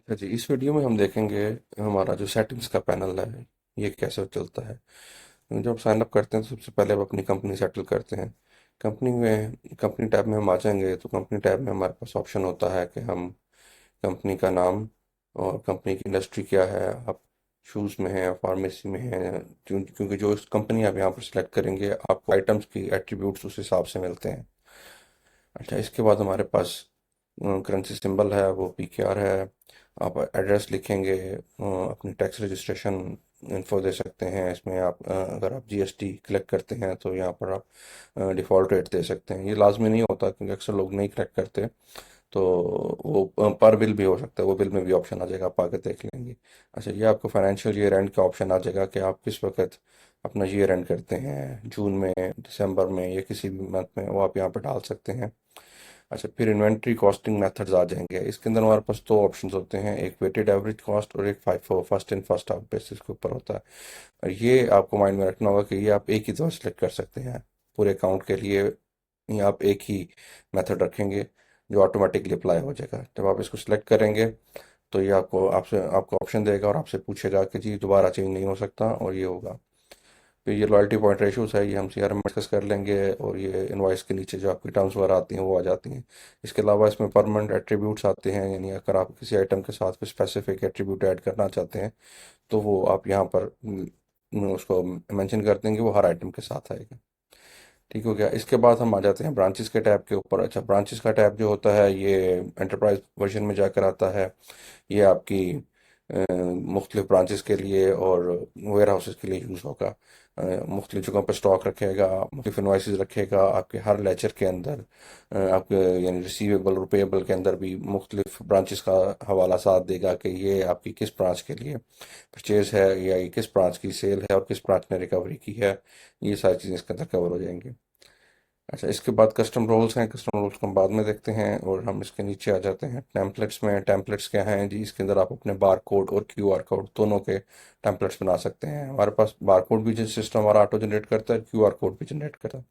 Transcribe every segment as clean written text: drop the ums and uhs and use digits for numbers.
अच्छा जी, इस वीडियो में हम देखेंगे हमारा जो सेटिंग्स का पैनल है ये कैसे चलता है। जब साइन अप करते हैं तो सबसे पहले हम अपनी कंपनी सेटल करते हैं। कंपनी टैब में हम आ जाएंगे तो कंपनी टैब में हमारे पास ऑप्शन होता है कि हम कंपनी का नाम और कंपनी की इंडस्ट्री क्या है। आप शूज़ में हैं, फार्मेसी में हैं, क्योंकि जो कंपनी आप यहाँ पर सिलेक्ट करेंगे आपको आइटम्स की एट्रीब्यूट्स उस हिसाब से मिलते हैं। अच्छा, इसके बाद हमारे पास करेंसी सिंबल है, वो PKR है। आप एड्रेस लिखेंगे, अपनी टैक्स रजिस्ट्रेशन इन्फो दे सकते हैं। इसमें आप अगर आप GST कलेक्ट करते हैं तो यहाँ पर आप डिफ़ॉल्ट रेट दे सकते हैं। ये लाजमी नहीं होता क्योंकि अक्सर लोग नहीं कलेक्ट करते, तो वो पर बिल भी हो सकता है, वो बिल में भी ऑप्शन आ जाएगा, आप आगे देख लेंगे। अच्छा, ये आपको फाइनेंशियल ईयर एंड का ऑप्शन आ जाएगा कि आप किस वक्त अपना ईयर एंड करते हैं, जून में, दिसंबर में या किसी भी मंथ में, वो आप यहाँ पर डाल सकते हैं। अच्छा, फिर इन्वेंट्री कॉस्टिंग मेथड्स आ जाएंगे। इसके अंदर हमारे पास दो ऑप्शंस होते हैं, एक वेटेड एवरेज कॉस्ट और एक five first in first out basis के ऊपर होता है। और ये आपको माइंड में रखना होगा कि ये आप एक ही दफ़ा सेलेक्ट कर सकते हैं पूरे अकाउंट के लिए। ये आप एक ही मेथड रखेंगे जो ऑटोमेटिकली अप्लाई हो जाएगा। जब आप इसको सिलेक्ट करेंगे तो ये आपको ऑप्शन देगा और आपसे पूछेगा कि जी दोबारा चेंज नहीं हो सकता, और ये होगा। फिर ये लॉयल्टी पॉइंट रेशोस है, ये हम CRM में डिस्कस कर लेंगे। और ये इनवॉइस के नीचे जो आपकी टर्म्स वगैरह आती हैं वो आ जाती हैं। इसके अलावा इसमें परमानेंट एट्रीब्यूट्स आते हैं, यानी अगर आप किसी आइटम के साथ कोई स्पेसिफिक एट्रीब्यूट ऐड करना चाहते हैं तो वो आप यहाँ पर उसको मेंशन कर देंगे, वो हर आइटम के साथ आएगा। ठीक हो गया। इसके बाद हम आ जाते हैं ब्रांचेस के टैब के ऊपर। अच्छा, ब्रांचेस का टैब जो होता है ये एंटरप्राइज वर्जन में जाकर आता है। ये आपकी मुख्तलिफ ब्रांचेस के लिए और वेयर हाउसेस के लिए यूज़ होगा। मुख्तलिफ जगहों पर स्टॉक रखेगा, मुख्तलिफ इन्वाइसेस रखेगा आपके हर लेजर के अंदर। आपके यानी रिसीवेबल और पेएबल के अंदर भी मुख्तलिफ ब्रांचेस का हवाला साथ देगा कि ये आपकी किस ब्रांच के लिए परचेज है, या ये किस ब्रांच की सेल है और किस ब्रांच ने रिकवरी की है। ये सारी चीज़ें इसके अंदर कवर हो जाएंगी। अच्छा, इसके बाद कस्टम रोल्स हैं। कस्टम रोल्स को हम बाद में देखते हैं, और हम इसके नीचे आ जाते हैं टेम्पलेट्स में। टेम्पलेट्स क्या हैं जी? इसके अंदर आप अपने बार कोड और QR कोड दोनों के टेम्पलेट्स बना सकते हैं। हमारे पास बार कोड भी जो सिस्टम हमारा ऑटो जनरेट करता है, QR कोड भी जनरेट करता है।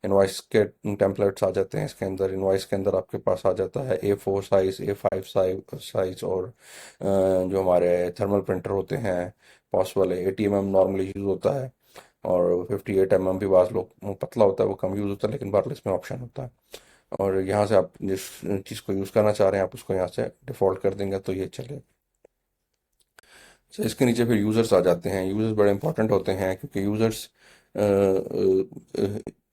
इनवॉइस के टेम्पलेट्स आ जाते हैं इसके अंदर। इनवॉइस के अंदर आपके पास आ जाता है A4 साइज, A5 साइज, और जो हमारे थर्मल प्रिंटर होते हैं पॉसिबल है, ATMM नॉर्मली यूज़ होता है। और 58 mm भी बाज़ लोग, वो पतला होता है, वो कम यूज़ होता है, लेकिन बहरहाल इसमें ऑप्शन होता है। और यहाँ से आप जिस चीज़ को यूज़ करना चाह रहे हैं आप उसको यहाँ से डिफ़ॉल्ट कर देंगे तो ये चलेगा। तो इसके नीचे फिर यूज़र्स आ जाते हैं। यूज़र्स बड़े इंपॉर्टेंट होते हैं क्योंकि यूज़र्स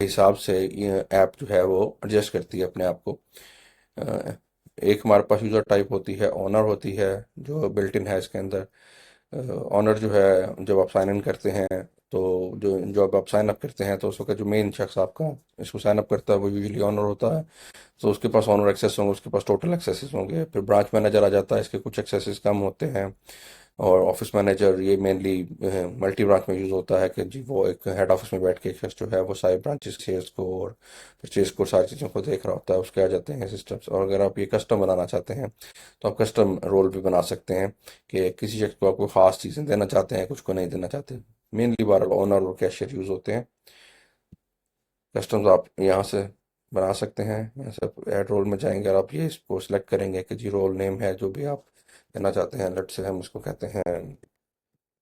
हिसाब से ये ऐप जो है वो एडजस्ट करती है अपने आप को। अ, एक हमारे पास यूज़र टाइप होती है, ऑनर होती है, जो बिल्ट इन है इसके अंदर। ऑनर जो है, जब आप साइन इन करते हैं तो जब आप साइन अप करते हैं तो उस वक्त जो मेन शख्स आपका इसको साइन अप करता है वो यूजुअली ऑनर होता है। तो उसके पास ऑनर एक्सेस होंगे, उसके पास टोटल एक्सेसेस होंगे। फिर ब्रांच मैनेजर आ जाता है, इसके कुछ एक्सेसेस कम होते हैं। और ऑफिस मैनेजर ये मेनली मल्टी ब्रांच में यूज़ होता है कि जी वो एक हेड ऑफिस में बैठ के एक शख्स जो है वो सारे ब्रांचेस सेल्स को और परचेज को सारी चीज़ों को देख रहा होता है। उसके आ जाते हैं सिस्टम्स। और अगर आप ये कस्टम बनाना चाहते हैं तो आप कस्टम रोल भी बना सकते हैं कि किसी शख्स को आपको ख़ास चीज़ें देना चाहते हैं, कुछ को नहीं देना चाहते। मेनली बार ओनर और कैशियर यूज़ होते हैं। कस्टम्स आप यहाँ से बना सकते हैं। यहाँ से आप ऐड रोल में जाएंगे और आप ये इसको सिलेक्ट करेंगे कि जी रोल नेम है जो भी आप देना चाहते हैं। लेट से हम इसको कहते हैं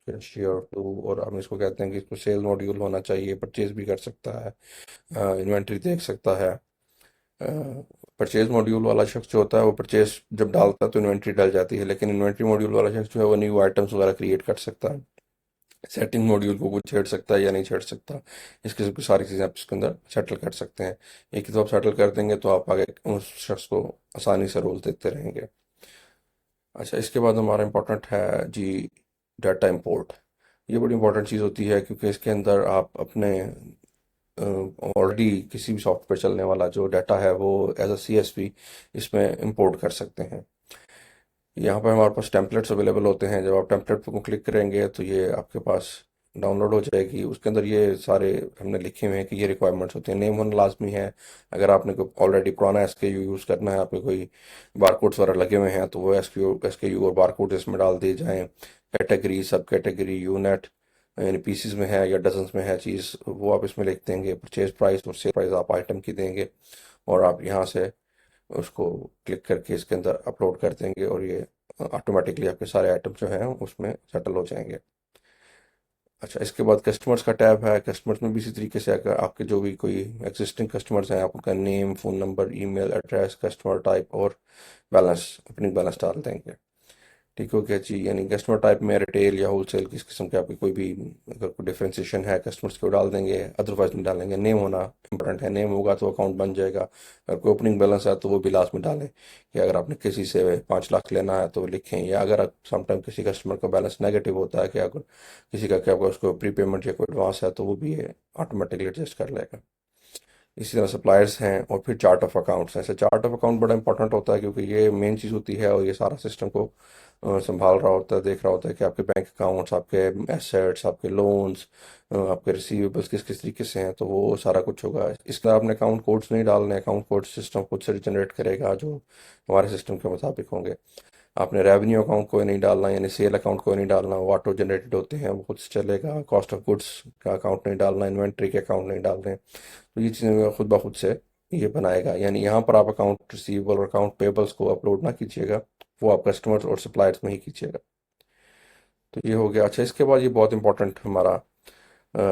कैशियर टू, और हम इसको कहते हैं कि इसको सेल मॉड्यूल होना चाहिए, परचेज भी कर सकता है, इन्वेंट्री देख सकता है। परचेज मॉड्यूल वाला शख्स जो होता है वो परचेज जब डालता है तो इन्वेंट्री डल जाती है, लेकिन इन्वेंट्री मॉड्यूल वाला शख्स जो है वो न्यू आइटम्स वगैरह क्रिएट कर सकता है। सेटिंग मॉड्यूल को कुछ छेड़ सकता है या नहीं छेड़ सकता, इस किस्म की सारी चीज़ें आप इसके अंदर सेटल कर सकते हैं। एक ही तो आप सेटल कर देंगे तो आप आगे उस शख्स को आसानी से रोल देते रहेंगे। अच्छा, इसके बाद हमारा इम्पोर्टेंट है जी डाटा इंपोर्ट। ये बड़ी इंपॉर्टेंट चीज़ होती है क्योंकि इसके अंदर आप अपने ऑलरेडी किसी भी सॉफ्टवेयर चलने वाला जो डाटा है वो एज अ CSV इसमें इंपोर्ट कर सकते हैं। यहाँ पर हमारे पास टेम्पलेट्स अवेलेबल होते हैं। जब आप टेम्पलेट को क्लिक करेंगे तो ये आपके पास डाउनलोड हो जाएगी। उसके अंदर ये सारे हमने लिखे हुए हैं कि ये रिक्वायरमेंट्स होते हैं। नेम होना लाजमी है। अगर आपने कोई ऑलरेडी पुराना SKU यूज़ करना है, आपके कोई बारकोड्स वगैरह लगे हुए हैं तो वो SKU और बारकोड इसमें डाल दिए जाएँ। कैटेगरी, सब कैटेगरी, यूनिट, यानी पीसीज में है या डजन्स में है चीज़, वो आप इसमें लिख देंगे। परचेज प्राइस और सेल प्राइस आप आइटम की देंगे, और आप यहाँ से उसको क्लिक करके इसके अंदर अपलोड कर देंगे और ये ऑटोमेटिकली आपके सारे आइटम जो हैं उसमें सेटल हो जाएंगे। अच्छा, इसके बाद कस्टमर्स का टैब है। कस्टमर्स में भी इसी तरीके से अगर आपके जो भी कोई एग्जिस्टिंग कस्टमर्स हैं, आप उनका name, phone number, email address, customer type और बैलेंस, ओपनिंग बैलेंस डाल देंगे। ठीक हो गया जी। यानी कस्टमर टाइप में रिटेल या होलसेल किस किस्म के आपकी कोई भी अगर कोई डिफरेंशिएशन है कस्टमर्स को डाल देंगे, अदरवाइज नहीं डालेंगे। नेम होना इंपॉर्टेंट है, नेम होगा तो अकाउंट बन जाएगा। अगर कोई ओपनिंग बैलेंस है तो वो भी लास्ट में डालें कि अगर आपने किसी से 5 लाख लेना है तो लिखें। या अगर समटाइम किसी कस्टमर का बैलेंस नेगेटिव होता है कि अगर किसी का क्या होगा उसको प्री पेमेंट या कोई एडवांस है तो वो भी ऑटोमेटिकली एडजस्ट कर लेगा। इसी तरह सप्लायर्स हैं और फिर चार्ट ऑफ अकाउंट्स हैं। ऐसे चार्ट ऑफ अकाउंट बड़ा इंपॉर्टेंट होता है क्योंकि ये मेन चीज़ होती है और ये सारा सिस्टम को संभाल रहा होता है, देख रहा होता है कि आपके बैंक अकाउंट्स, आपके एसेट्स, आपके लोन्स, आपके रिसीवेबल्स किस किस तरीके से हैं, तो वो सारा कुछ होगा। इसका आपने अकाउंट कोड्स नहीं डालने, अकाउंट कोड सिस्टम खुद से जनरेट करेगा जो हमारे सिस्टम के मुताबिक होंगे। आपने रेवेन्यू अकाउंट कोई नहीं डालना, यानी सेल अकाउंट कोई नहीं डालना, वो ऑटो जनरेटेड होते हैं, वो खुद से चलेगा। कॉस्ट ऑफ गुड्स का अकाउंट नहीं डालना, इन्वेंट्री के अकाउंट नहीं डालने। तो ये चीज़ें खुद ब खुद से ये बनाएगा। यानी यहाँ पर आप अकाउंट रिसीवेबल और अकाउंट पेबल्स को अपलोड ना कीजिएगा, वो आप कस्टमर्स और सप्लायर्स में ही कीजिएगा। तो ये हो गया। अच्छा, इसके बाद ये बहुत इंपॉर्टेंट हमारा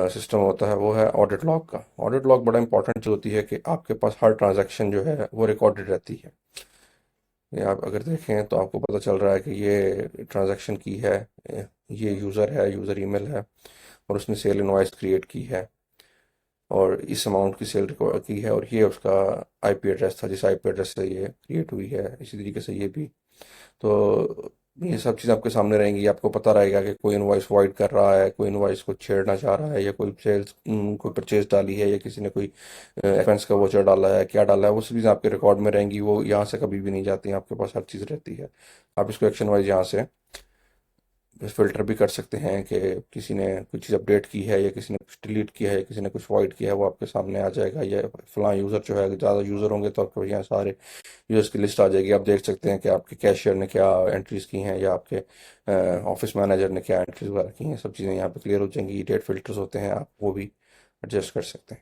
सिस्टम होता है, वो है ऑडिट लॉग का। ऑडिट लॉग बड़ा इंपॉर्टेंट चीज़ होती है कि आपके पास हर ट्रांजैक्शन जो है वो रिकॉर्डेड रहती है। ये आप अगर देखें तो आपको पता चल रहा है कि ये ट्रांजैक्शन की है, ये यूज़र है, यूज़र ईमेल है और उसने सेल इनवॉइस क्रिएट की है और इस अमाउंट की सेल रिकॉर्ड की है और ये उसका आईपी एड्रेस था जिस आईपी एड्रेस से ये क्रिएट हुई है। इसी तरीके से ये भी। तो ये सब चीज़ आपके सामने रहेंगी। आपको पता रहेगा कि कोई इनवॉइस वॉइड कर रहा है, कोई इनवॉइस को छेड़ना चाह रहा है, या कोई सेल्स कोई परचेज डाली है, या किसी ने कोई एक्सपेंस का वोचर डाला है, क्या डाला है, वो सब चीज़ आपके रिकॉर्ड में रहेंगी। वो यहाँ से कभी भी नहीं जाती हैं, आपके पास हर चीज़ रहती है। आप इसको एक्शन वाइज यहाँ से फिल्टर भी कर सकते हैं कि किसी ने कुछ चीज़ अपडेट की है या किसी ने कुछ डिलीट किया है या किसी ने कुछ वॉइड किया है, वो आपके सामने आ जाएगा। या फलां यूज़र जो है, ज़्यादा यूज़र होंगे तो आपके यहाँ सारे यूज़र्स की लिस्ट आ जाएगी। आप देख सकते हैं कि आपके कैशियर ने क्या एंट्रीज़ की हैं या आपके ऑफिस मैनेजर ने क्या एंट्रीज वगैरह की हैं। सब चीज़ें यहाँ पे क्लियर हो जाएंगी। डेट फिल्टर्स होते हैं, आप वो भी एडजस्ट कर सकते हैं।